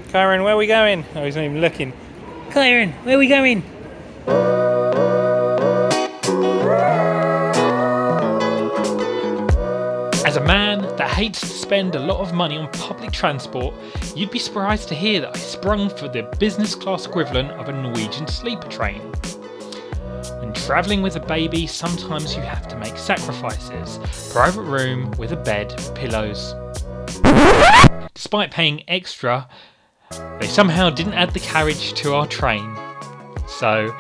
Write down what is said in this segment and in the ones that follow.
Kyron, where are we going? Oh, he's not even looking. Kyron, where are we going? As a man that hates to spend a lot of money on public transport, you'd be surprised to hear that I sprung for the business class equivalent of a Norwegian sleeper train. When travelling with a baby, sometimes you have to make sacrifices. Private room with a bed, pillows. Despite paying extra, they somehow didn't add the carriage to our train. So,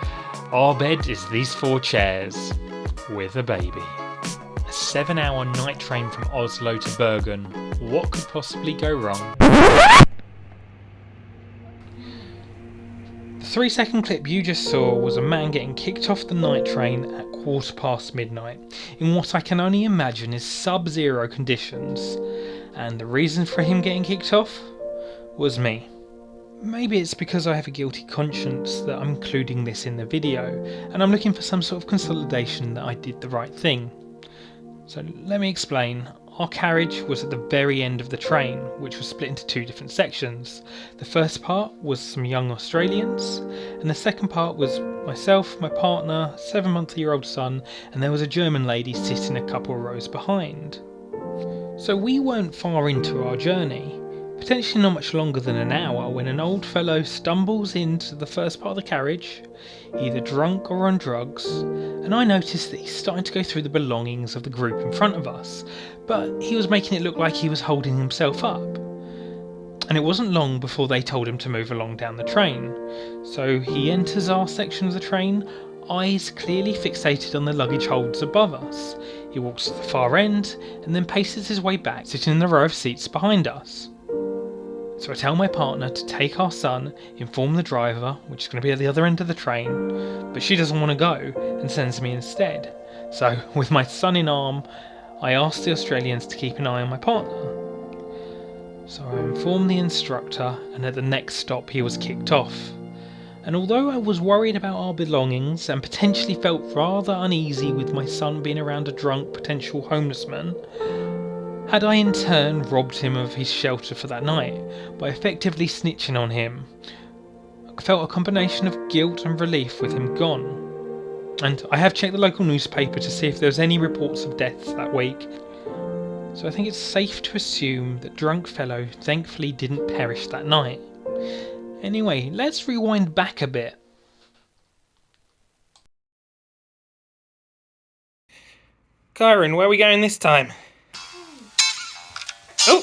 our bed is these 4 chairs with a baby. A 7-hour night train from Oslo to Bergen. What could possibly go wrong? The 3-second clip you just saw was a man getting kicked off the night train at midnight in what I can only imagine is sub-zero conditions. And the reason for him getting kicked off was me. Maybe it's because I have a guilty conscience that I'm including this in the video, and I'm looking for some sort of consolidation that I did the right thing. So let me explain. Our carriage was at the very end of the train, which was split into 2 different sections. The first part was some young Australians, and the second part was myself, my partner, 7-month-old son, and there was a German lady sitting a couple of rows behind. So we weren't far into our journey, potentially not much longer than an hour, when an old fellow stumbles into the first part of the carriage, either drunk or on drugs, and I noticed that he's starting to go through the belongings of the group in front of us, but he was making it look like he was holding himself up. And it wasn't long before they told him to move along down the train. So he enters our section of the train, eyes clearly fixated on the luggage holds above us. He walks to the far end and then paces his way back, sitting in the row of seats behind us. So I tell my partner to take our son, inform the driver, which is going to be at the other end of the train, but she doesn't want to go and sends me instead. So with my son in arm, I ask the Australians to keep an eye on my partner. So I informed the instructor, and at the next stop he was kicked off. And although I was worried about our belongings and potentially felt rather uneasy with my son being around a drunk potential homeless man, had I in turn robbed him of his shelter for that night by effectively snitching on him, I felt a combination of guilt and relief with him gone. And I have checked the local newspaper to see if there was any reports of deaths that week, so I think it's safe to assume that drunk fellow thankfully didn't perish that night. Anyway, let's rewind back a bit. Kyron, where are we going this time? Oh!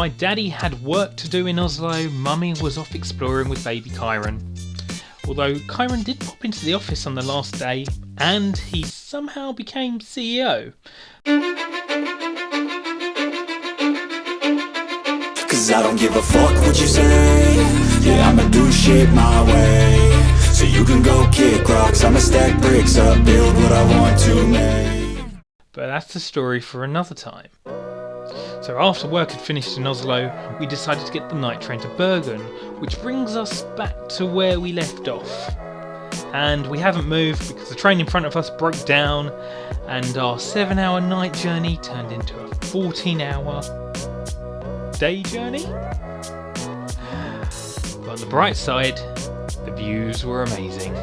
While Daddy had work to do in Oslo, Mummy was off exploring with baby Kyron. Although Kyron did pop into the office on the last day, and he somehow became CEO. cause I don't give a fuck what you say. Yeah, I'ma do shit my way. So you can go kick rocks, I'ma stack bricks up, build what I want to make. But that's the story for another time. So after work had finished in Oslo, we decided to get the night train to Bergen, which brings us back to where we left off. And we haven't moved because the train in front of us broke down, and our 7-hour night journey turned into a 14-hour day journey. But on the bright side, the views were amazing.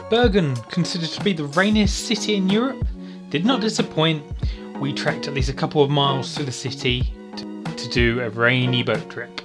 Bergen, considered to be the rainiest city in Europe, did not disappoint. We trekked at least a couple of miles through the city to do a rainy boat trip.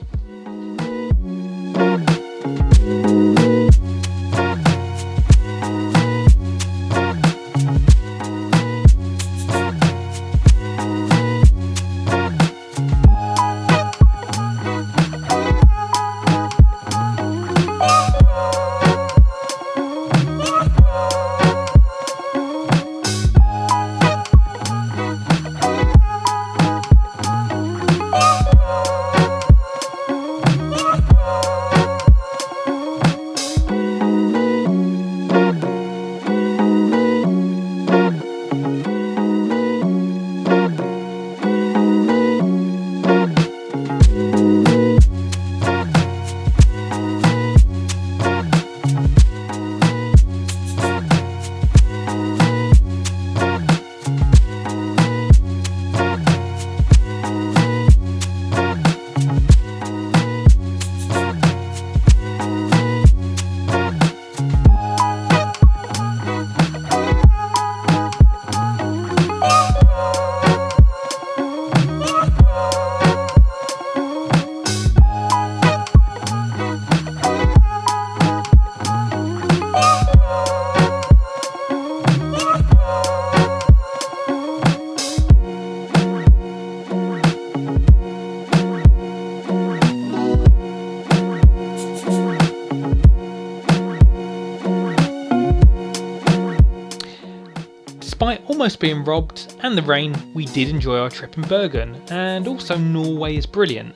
Despite almost being robbed and the rain, we did enjoy our trip in Bergen, and also Norway is brilliant.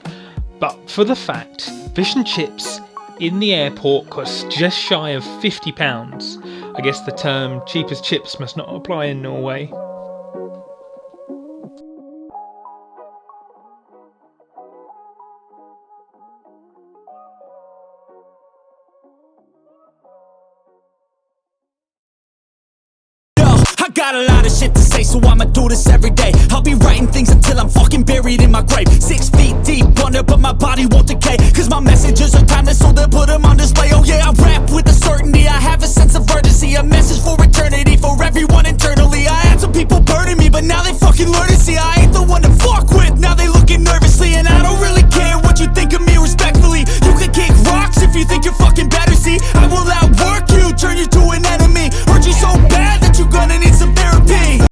But for the fact, fish and chips in the airport cost just shy of £50. I guess the term cheap as chips must not apply in Norway. I got a lot of shit to say, so I'ma do this every day. I'll be writing things until I'm fucking buried in my grave. 6 feet deep under, but my body won't decay, cause my messages are timeless, so they'll put them on display. Oh yeah, I rap with the certainty I have